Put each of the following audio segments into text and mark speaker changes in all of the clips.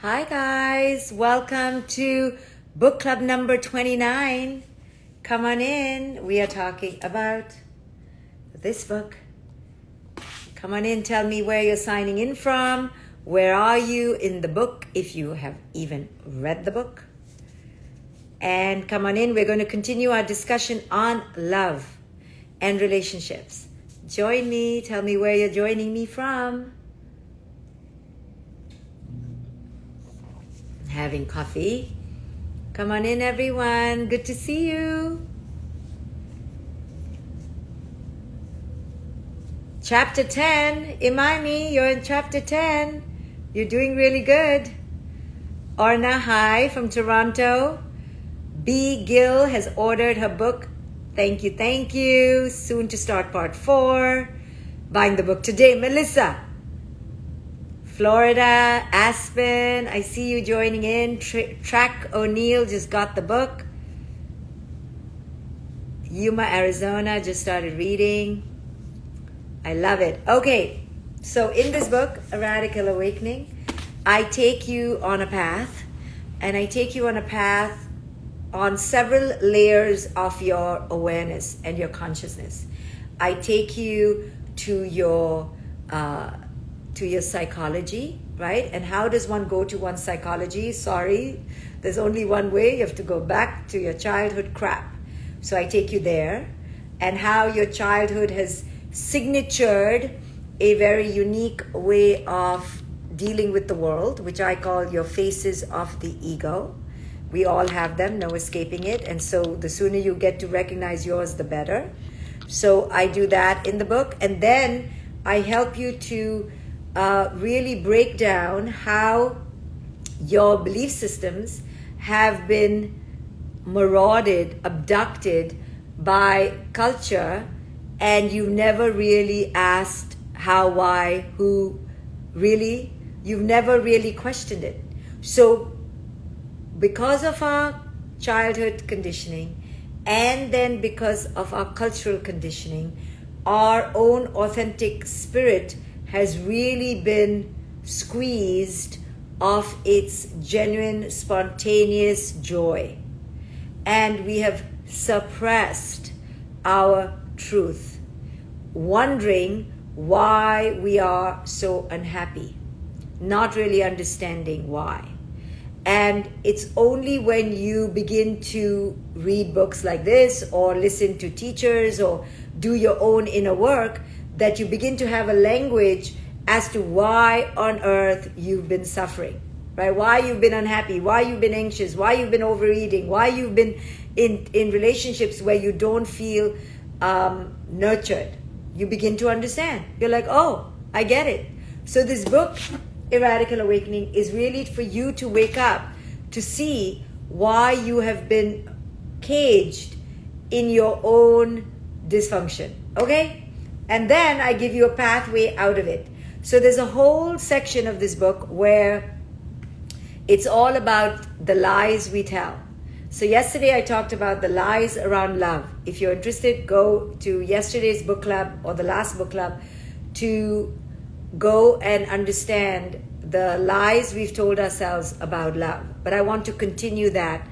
Speaker 1: Hi guys, welcome to book club number 29. Come on in. We are talking about this book. Come on in, tell me where you're signing in from. Where are you in the book, if you have even read the book? And come on in, we're going to continue our discussion on love and relationships. Join me, tell me where you're joining me from. Having coffee. Come on in, everyone. Good to see you. Chapter 10. Imani, you're in chapter 10. You're doing really good. Orna, hi from Toronto. B. Gill has ordered her book. Thank you, thank you. Soon to start part 4. Buying the book today. Melissa. Florida, Aspen, I see you joining in. Track O'Neill just got the book. Yuma, Arizona, just started reading. I love it. Okay, so in this book, A Radical Awakening, I take you on a path, and I take you on a path on several layers of your awareness and your consciousness. I take you to your psychology, right? And how does one go to one's psychology? Sorry, there's only one way. You have to go back to your childhood crap. So I take you there, and how your childhood has signatured a very unique way of dealing with the world, which I call your faces of the ego. We all have them, no escaping it. And so the sooner you get to recognize yours, the better. So I do that in the book. And then I help you to really break down how your belief systems have been marauded, abducted by culture, and you've never really asked how, why, who, really. You've never really questioned it. So because of our childhood conditioning, and then because of our cultural conditioning, our own authentic spirit has really been squeezed of its genuine, spontaneous joy. And we have suppressed our truth, wondering why we are so unhappy, not really understanding why. And it's only when you begin to read books like this, or listen to teachers, or do your own inner work, that you begin to have a language as to why on earth you've been suffering, right? Why you've been unhappy, why you've been anxious, why you've been overeating, why you've been in relationships where you don't feel nurtured. You begin to understand. You're like, oh, I get it. So this book, A Radical Awakening, is really for you to wake up, to see why you have been caged in your own dysfunction, okay? And then I give you a pathway out of it. So there's a whole section of this book where it's all about the lies we tell. So yesterday I talked about the lies around love. If you're interested, go to yesterday's book club or the last book club to go and understand the lies we've told ourselves about love. But I want to continue that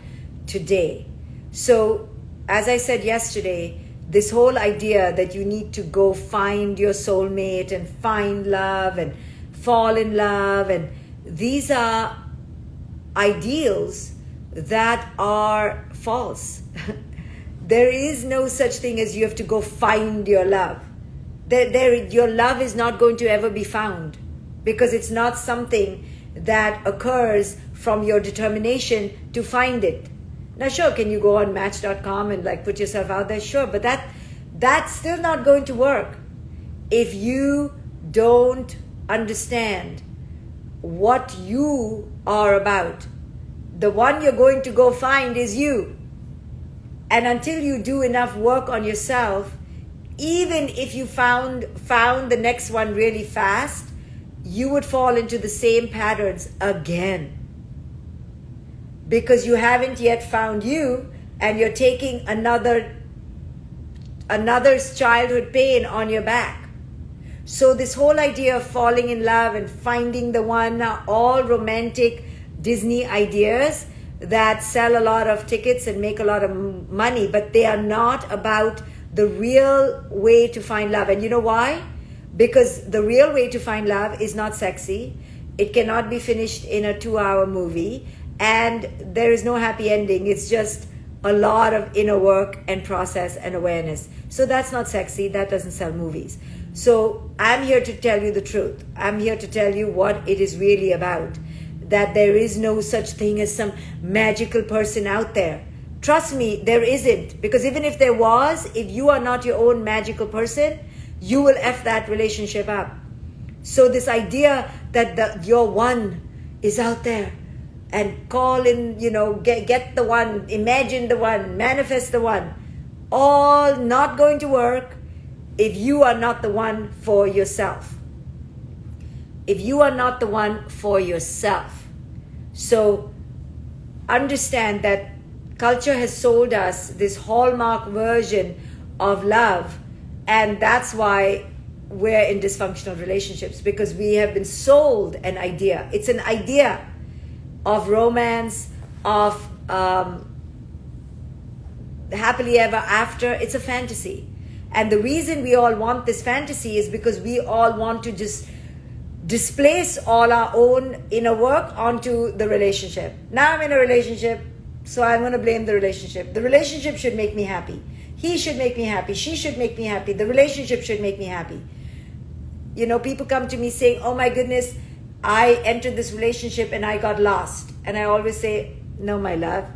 Speaker 1: today. So as I said yesterday, this whole idea that you need to go find your soulmate and find love and fall in love, and these are ideals that are false. There is no such thing as you have to go find your love. Your love is not going to ever be found, because it's not something that occurs from your determination to find it. Now, sure, can you go on Match.com and put yourself out there? Sure, but that's still not going to work if you don't understand what you are about. The one you're going to go find is you. And until you do enough work on yourself, even if you found the next one really fast, you would fall into the same patterns again. Because you haven't yet found you, and you're taking another's childhood pain on your back. So this whole idea of falling in love and finding the one, all romantic, Disney ideas that sell a lot of tickets and make a lot of money, but they are not about the real way to find love. And you know why? Because the real way to find love is not sexy. It cannot be finished in a 2-hour movie, and there is no happy ending. It's just a lot of inner work and process and awareness. So that's not sexy. That doesn't sell movies. So I'm here to tell you the truth. I'm here to tell you what it is really about. That there is no such thing as some magical person out there. Trust me, there isn't. Because even if there was, if you are not your own magical person, you will F that relationship up. So this idea that your one is out there, and call in, get the one, imagine the one, manifest the one, all not going to work if you are not the one for yourself. If you are not the one for yourself. So understand that culture has sold us this hallmark version of love, and that's why we're in dysfunctional relationships, because we have been sold an idea. It's an idea of romance, of happily ever after. It's a fantasy. And the reason we all want this fantasy is because we all want to just displace all our own inner work onto the relationship. Now I'm in a relationship, so I'm going to blame the relationship. The relationship should make me happy. He should make me happy. She should make me happy. The relationship should make me happy. People come to me saying, oh my goodness, I entered this relationship and I got lost. And I always say, no, my love,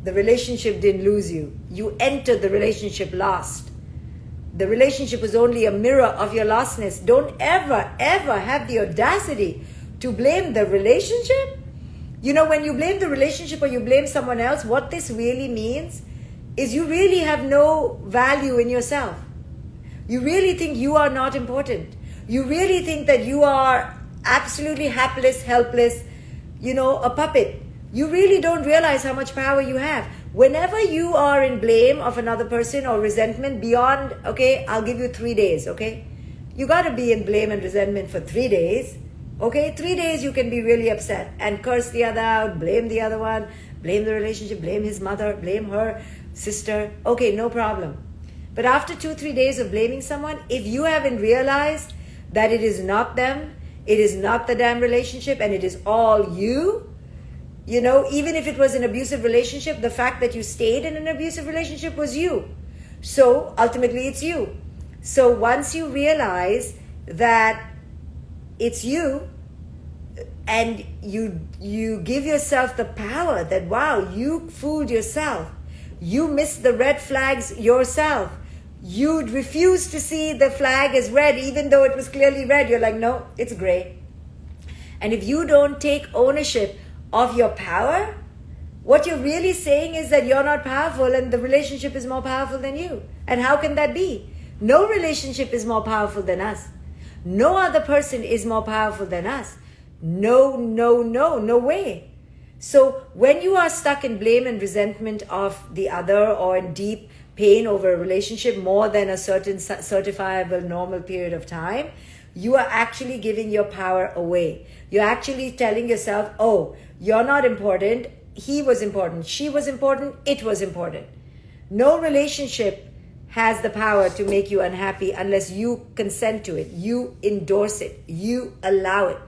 Speaker 1: the relationship didn't lose you. You entered the relationship lost. The relationship was only a mirror of your lostness. Don't ever, ever have the audacity to blame the relationship. When you blame the relationship or you blame someone else, what this really means is you really have no value in yourself. You really think you are not important. You really think that you are absolutely hapless, helpless, a puppet. You really don't realize how much power you have. Whenever you are in blame of another person or resentment beyond, okay, I'll give you 3 days, okay? You got to be in blame and resentment for 3 days, okay? 3 days you can be really upset and curse the other out, blame the other one, blame the relationship, blame his mother, blame her sister. Okay, no problem. But after 2-3 days of blaming someone, if you haven't realized that it is not them, it is not the damn relationship, and it is all you, even if it was an abusive relationship, the fact that you stayed in an abusive relationship was you. So ultimately it's you. So once you realize that it's you, and you give yourself the power that, wow, you fooled yourself. You missed the red flags yourself. You refuse to see the flag as red, even though it was clearly red. You're like, no, it's gray. And if you don't take ownership of your power, what you're really saying is that you're not powerful and the relationship is more powerful than you. And how can that be? No relationship is more powerful than us. No other person is more powerful than us. No way. So when you are stuck in blame and resentment of the other, or in deep pain over a relationship more than a certain certifiable normal period of time, you are actually giving your power away. You're actually telling yourself, oh, you're not important. He was important. She was important. It was important. No relationship has the power to make you unhappy unless you consent to it. You endorse it. You allow it.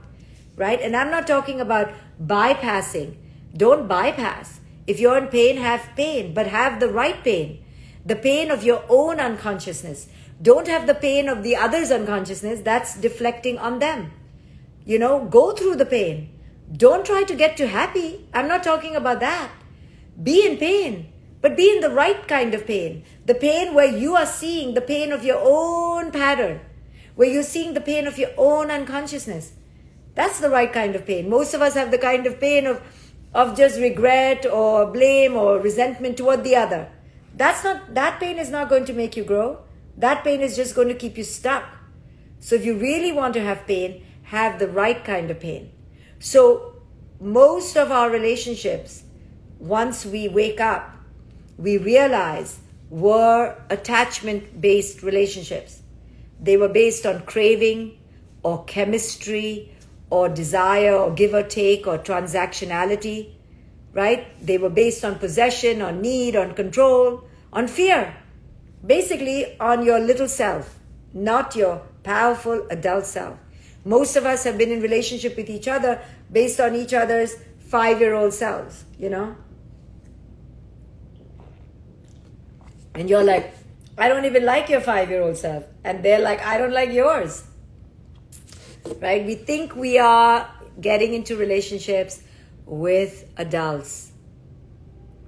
Speaker 1: Right? And I'm not talking about bypassing. Don't bypass. If you're in pain, have pain, but have the right pain. The pain of your own unconsciousness. Don't have the pain of the other's unconsciousness. That's deflecting on them. Go through the pain. Don't try to get to happy. I'm not talking about that. Be in pain, but be in the right kind of pain. The pain where you are seeing the pain of your own pattern, where you're seeing the pain of your own unconsciousness. That's the right kind of pain. Most of us have the kind of pain of just regret or blame or resentment toward the other. That pain is not going to make you grow. That pain is just going to keep you stuck. So if you really want to have pain, have the right kind of pain. So most of our relationships, once we wake up, we realize were attachment-based relationships. They were based on craving or chemistry or desire or give or take or transactionality, right? They were based on possession, on need, on control, on fear. Basically on your little self, not your powerful adult self. Most of us have been in relationship with each other based on each other's 5-year-old selves, And you're like, I don't even like your 5-year-old self. And they're like, I don't like yours. Right? We think we are getting into relationships with adults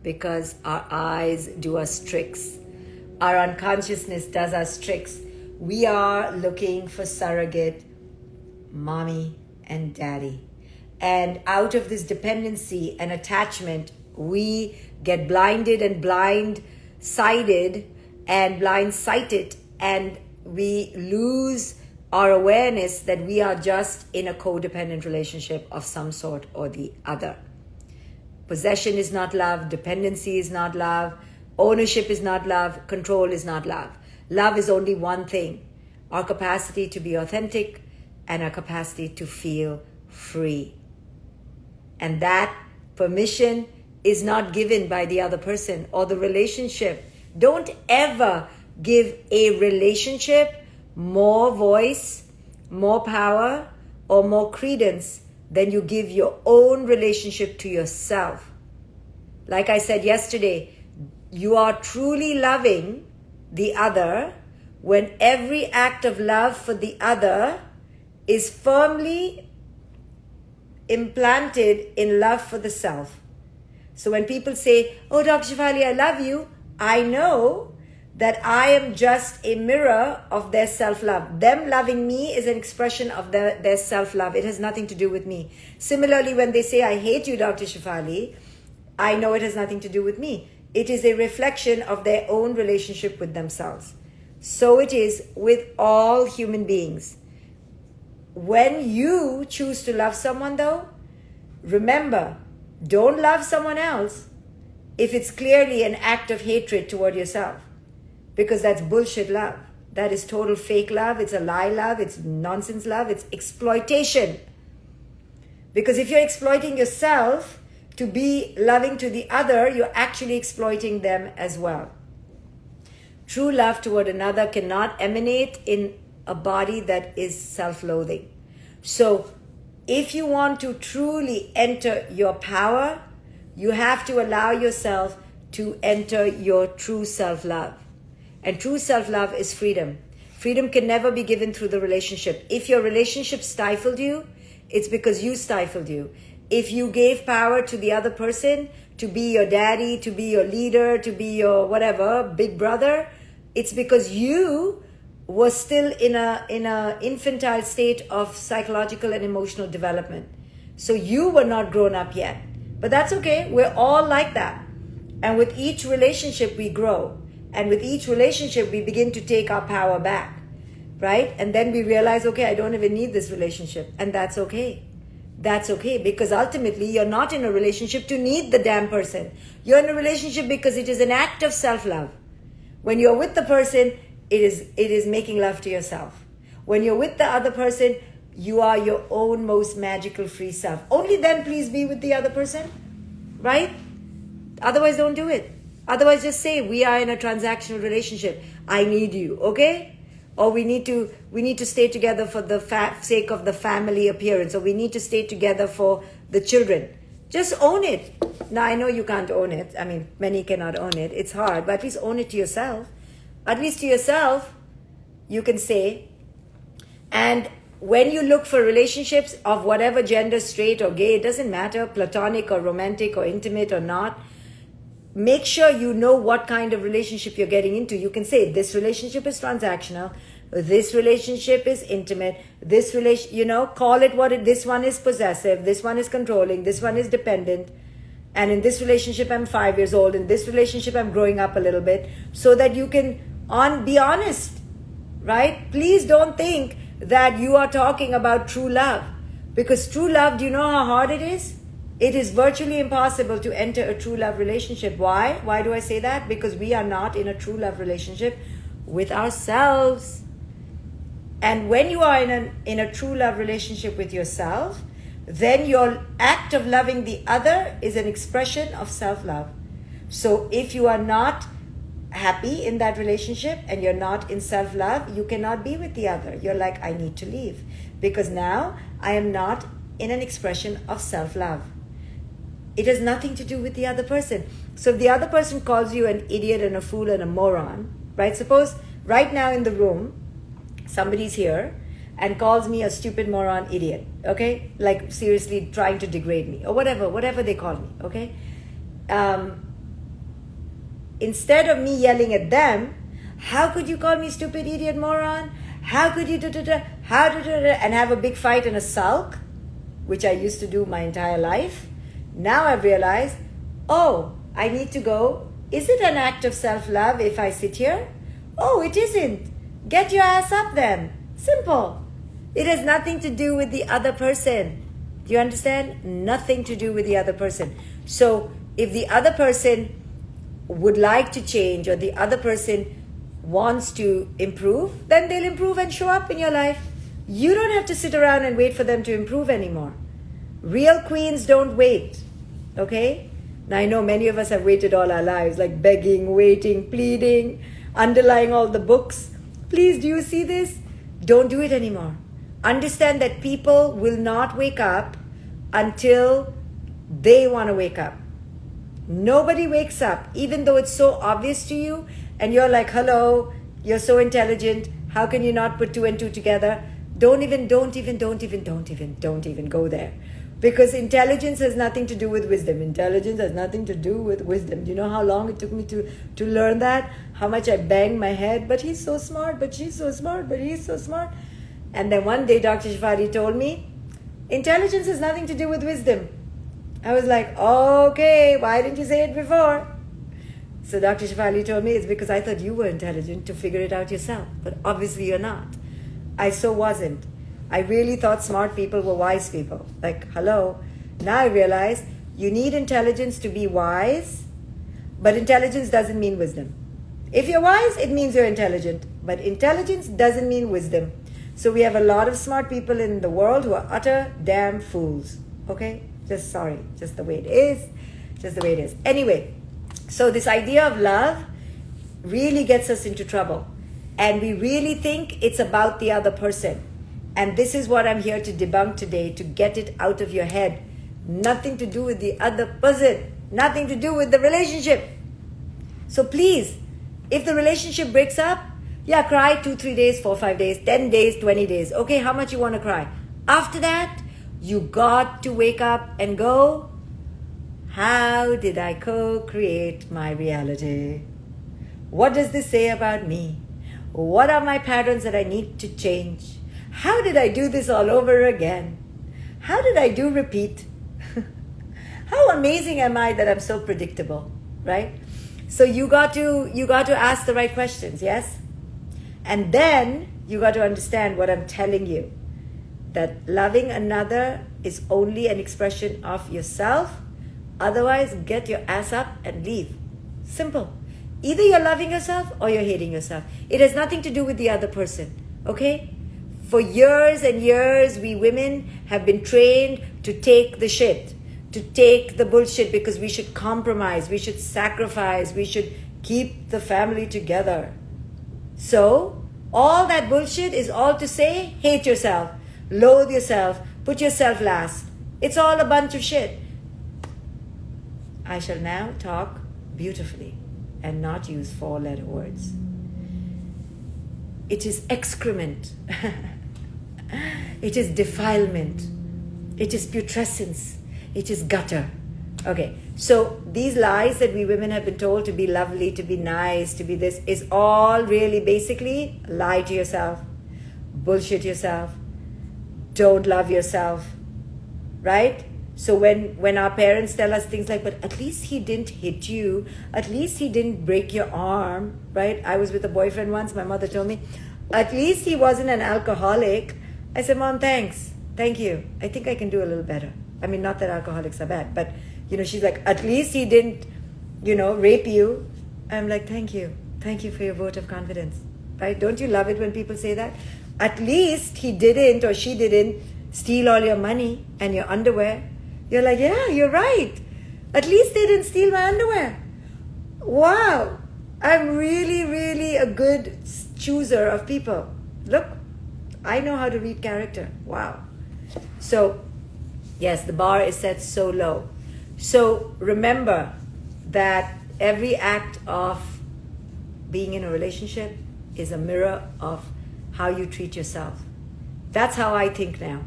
Speaker 1: because our eyes do us tricks. Our unconsciousness does us tricks. We are looking for surrogate mommy and daddy. And out of this dependency and attachment, we get blinded and blind-sighted and blind-sighted, and we lose our awareness that we are just in a codependent relationship of some sort or the other. Possession is not love. Dependency is not love. Ownership is not love. Control is not love. Love is only one thing: our capacity to be authentic and our capacity to feel free. And that permission is not given by the other person or the relationship. Don't ever give a relationship more voice, more power, or more credence than you give your own relationship to yourself. Like I said yesterday, you are truly loving the other when every act of love for the other is firmly implanted in love for the self. So when people say, oh, Dr. Shefali, I love you, I know that I am just a mirror of their self-love. Them loving me is an expression of their self-love. It has nothing to do with me. Similarly, when they say, I hate you, Dr. Shefali, I know it has nothing to do with me. It is a reflection of their own relationship with themselves. So it is with all human beings. When you choose to love someone, though, remember, don't love someone else if it's clearly an act of hatred toward yourself. Because that's bullshit love. That is total fake love. It's a lie love. It's nonsense love. It's exploitation. Because if you're exploiting yourself to be loving to the other, you're actually exploiting them as well. True love toward another cannot emanate in a body that is self-loathing. So if you want to truly enter your power, you have to allow yourself to enter your true self-love. And true self-love is freedom. Freedom can never be given through the relationship. If your relationship stifled you, it's because you stifled you. If you gave power to the other person, to be your daddy, to be your leader, to be your whatever, big brother, it's because you were still in a infantile state of psychological and emotional development. So you were not grown up yet. But that's okay. We're all like that. And with each relationship, we grow. And with each relationship, we begin to take our power back, right? And then we realize, okay, I don't even need this relationship. And that's okay. That's okay, because ultimately, you're not in a relationship to need the damn person. You're in a relationship because it is an act of self-love. When you're with the person, it is making love to yourself. When you're with the other person, you are your own most magical free self. Only then please be with the other person, right? Otherwise, don't do it. Otherwise, just say, we are in a transactional relationship. I need you, okay? Or we need to stay together for the sake of the family appearance. Or we need to stay together for the children. Just own it. Now, I know you can't own it. I mean, many cannot own it. It's hard. But at least own it to yourself. At least to yourself, you can say. And when you look for relationships of whatever gender, straight or gay, it doesn't matter, platonic or romantic or intimate or not, make sure you know what kind of relationship you're getting into. You can say, this relationship is transactional, this relationship is intimate, this call it what this one is possessive, this one is controlling, this one is dependent, and in this relationship I'm 5 years old, in this relationship I'm growing up a little bit, so that you can be honest, right? Please don't think that you are talking about true love, because true love, do you know how hard it is? It is virtually impossible to enter a true love relationship. Why? Why do I say that? Because we are not in a true love relationship with ourselves. And when you are in a true love relationship with yourself, then your act of loving the other is an expression of self-love. So if you are not happy in that relationship and you're not in self-love, you cannot be with the other. You're like, I need to leave because now I am not in an expression of self-love. It has nothing to do with the other person. So if the other person calls you an idiot and a fool and a moron, right? Suppose right now in the room, somebody's here and calls me a stupid moron idiot, okay? Like seriously trying to degrade me or whatever they call me, okay? Instead of me yelling at them, how could you call me stupid idiot moron? How could you and have a big fight and a sulk, which I used to do my entire life. Now I've realized, oh, I need to go. Is it an act of self-love if I sit here? Oh, it isn't. Get your ass up then. Simple. It has nothing to do with the other person. Do you understand? Nothing to do with the other person. So if the other person would like to change or the other person wants to improve, then they'll improve and show up in your life. You don't have to sit around and wait for them to improve anymore. Real queens don't wait, okay? Now I know many of us have waited all our lives, like begging, waiting, pleading, underlying all the books. Please, do you see this? Don't do it anymore. Understand that people will not wake up until they want to wake up. Nobody wakes up, even though it's so obvious to you, and you're like, hello, you're so intelligent, how can you not put two and two together? Don't even go there. Because intelligence has nothing to do with wisdom. Intelligence has nothing to do with wisdom. Do you know how long it took me to learn that? How much I banged my head, but he's so smart, but she's so smart, but he's so smart. And then one day Dr. Shefali told me, intelligence has nothing to do with wisdom. I was like, okay, why didn't you say it before? So Dr. Shefali told me it's because I thought you were intelligent to figure it out yourself. But obviously you're not. I so wasn't. I really thought smart people were wise people. Like, hello. Now I realize you need intelligence to be wise, but intelligence doesn't mean wisdom. If you're wise, it means you're intelligent. But intelligence doesn't mean wisdom. So we have a lot of smart people in the world who are utter damn fools. Okay? Just sorry. Just the way it is. Just the way it is. Anyway, so this idea of love really gets us into trouble. And we really think it's about the other person. And this is what I'm here to debunk today, to get it out of your head. Nothing to do with the other person. Nothing to do with the relationship. So please, if the relationship breaks up, yeah, cry 2, 3 days, 4, 5 days, 10 days, 20 days. Okay, how much you want to cry? After that, you got to wake up and go, how did I co-create my reality? What does this say about me? What are my patterns that I need to change? How did I do this all over again? How did I do repeat? How amazing am I that I'm so predictable, right? So you got to ask the right questions, yes? And then you got to understand what I'm telling you, that loving another is only an expression of yourself. Otherwise, get your ass up and leave. Simple. Either you're loving yourself or you're hating yourself. It has nothing to do with the other person, okay? For years and years, we women have been trained to take the shit, to take the bullshit, because we should compromise, we should sacrifice, we should keep the family together. So, all that bullshit is all to say, hate yourself, loathe yourself, put yourself last. It's all a bunch of shit. I shall now talk beautifully and not use 4-letter words. It is excrement. It is defilement. It is putrescence. It is gutter. Okay, so these lies that we women have been told to be lovely, to be nice, to be this, is all really basically lie to yourself, bullshit yourself, don't love yourself, right? So when our parents tell us things like, but at least he didn't hit you, at least he didn't break your arm, right? I was with a boyfriend once, my mother told me, at least he wasn't an alcoholic. I said, Mom, thanks. Thank you. I think I can do a little better. I mean, not that alcoholics are bad, but, she's like, at least he didn't, rape you. I'm like, thank you. Thank you for your vote of confidence, right? Don't you love it when people say that? At least he didn't or she didn't steal all your money and your underwear. You're like, yeah, you're right. At least they didn't steal my underwear. Wow. I'm really, really a good chooser of people. Look, I know how to read character. Wow. So, yes, the bar is set so low. So remember that every act of being in a relationship is a mirror of how you treat yourself. That's how I think now.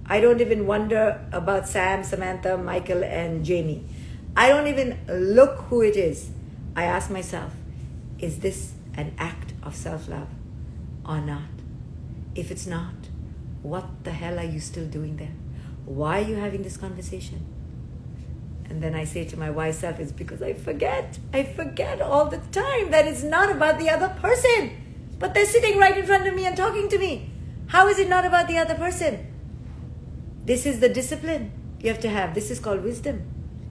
Speaker 1: I don't even wonder about Sam, Samantha, Michael, and Jamie. I don't even look who it is. I ask myself, is this an act of self-love or not? If it's not, what the hell are you still doing there? Why are you having this conversation? And then I say to my wise self, it's because I forget. I forget all the time that it's not about the other person. But they're sitting right in front of me and talking to me. How is it not about the other person? This is the discipline you have to have. This is called wisdom.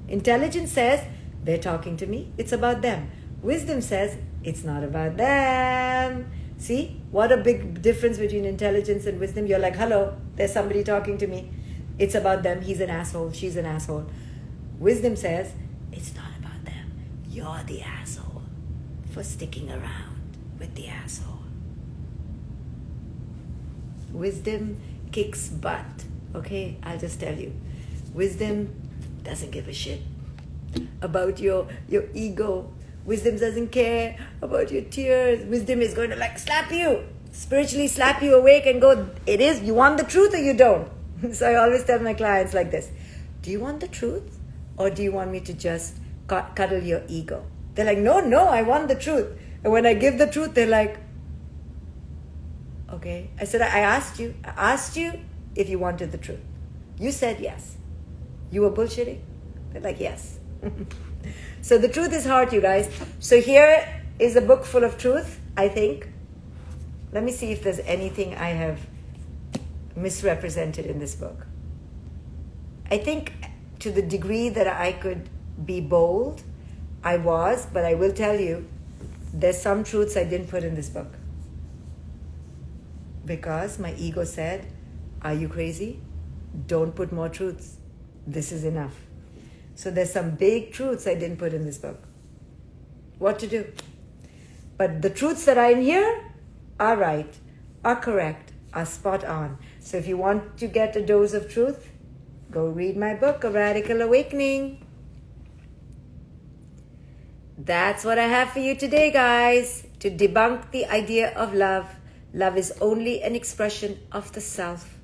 Speaker 1: Intelligence says, they're talking to me. It's about them. Wisdom says, it's not about them. See, what a big difference between intelligence and wisdom. You're like, hello, there's somebody talking to me. It's about them. He's an asshole. She's an asshole. Wisdom says, it's not about them. You're the asshole for sticking around with the asshole. Wisdom kicks butt. Okay, I'll just tell you. Wisdom doesn't give a shit about your ego. Wisdom doesn't care about your tears. Wisdom is going to like slap you, spiritually slap you awake and go, it is, you want the truth or you don't? So I always tell my clients like this, do you want the truth or do you want me to just cuddle your ego? They're like, no, I want the truth. And when I give the truth, they're like, okay. I said, I asked you if you wanted the truth. You said yes. You were bullshitting? They're like, yes. So the truth is hard, you guys. So here is a book full of truth, I think. Let me see if there's anything I have misrepresented in this book. I think to the degree that I could be bold, I was, but I will tell you, there's some truths I didn't put in this book. Because my ego said, are you crazy? Don't put more truths. This is enough. So there's some big truths I didn't put in this book. What to do? But the truths that are in here are right, are correct, are spot on. So if you want to get a dose of truth, go read my book, A Radical Awakening. That's what I have for you today, guys. To debunk the idea of love. Love is only an expression of the self.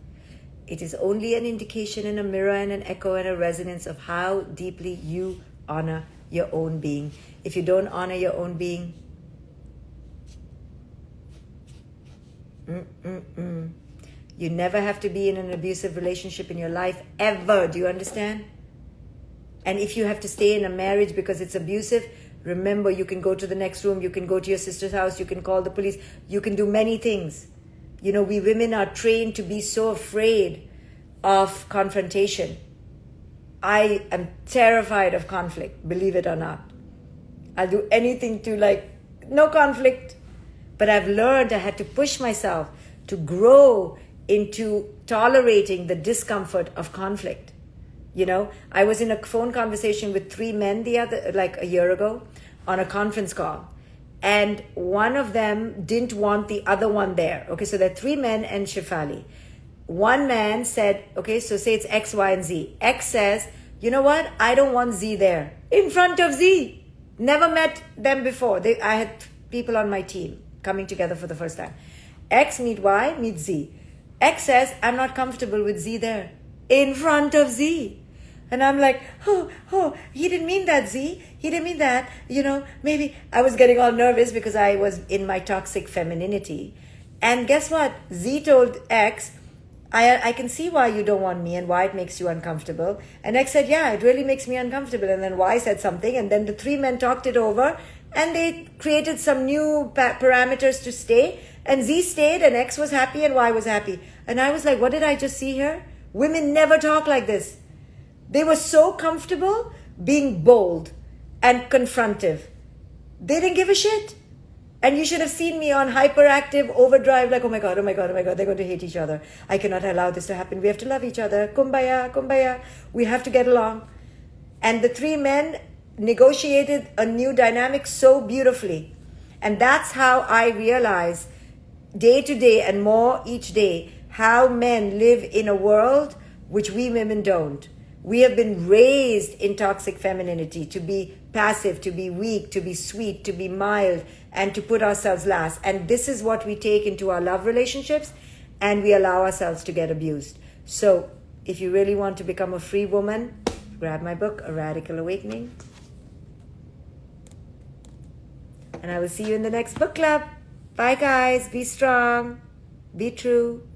Speaker 1: It is only an indication and a mirror and an echo and a resonance of how deeply you honor your own being. If you don't honor your own being, you never have to be in an abusive relationship in your life, ever. Do you understand? And if you have to stay in a marriage because it's abusive, remember, you can go to the next room, you can go to your sister's house, you can call the police, you can do many things. You know, we women are trained to be so afraid of confrontation. I am terrified of conflict, believe it or not. I'll do anything to no conflict. But I've learned I had to push myself to grow into tolerating the discomfort of conflict. You know, I was in a phone conversation with 3 men a year ago on a conference call. And one of them didn't want the other one there. Okay, so there are 3 men and Shefali. One man said, okay, so say it's X, Y, and Z. X says, you know what? I don't want Z there. In front of Z. Never met them before. I had people on my team coming together for the first time. X meet Y, meet Z. X says, I'm not comfortable with Z there. In front of Z. And I'm like, he didn't mean that, Z. He didn't mean that. You know, maybe I was getting all nervous because I was in my toxic femininity. And guess what? Z told X, I can see why you don't want me and why it makes you uncomfortable. And X said, yeah, it really makes me uncomfortable. And then Y said something. And then the 3 men talked it over. And they created some new parameters to stay. And Z stayed and X was happy and Y was happy. And I was like, what did I just see here? Women never talk like this. They were so comfortable being bold and confrontive. They didn't give a shit. And you should have seen me on hyperactive overdrive, like, oh my God, oh my God, oh my God, they're going to hate each other. I cannot allow this to happen. We have to love each other. Kumbaya, kumbaya. We have to get along. And the three men negotiated a new dynamic so beautifully. And that's how I realize day to day and more each day how men live in a world which we women don't. We have been raised in toxic femininity to be passive, to be weak, to be sweet, to be mild, and to put ourselves last. And this is what we take into our love relationships, and we allow ourselves to get abused. So if you really want to become a free woman, grab my book, A Radical Awakening. And I will see you in the next book club. Bye guys. Be strong. Be true.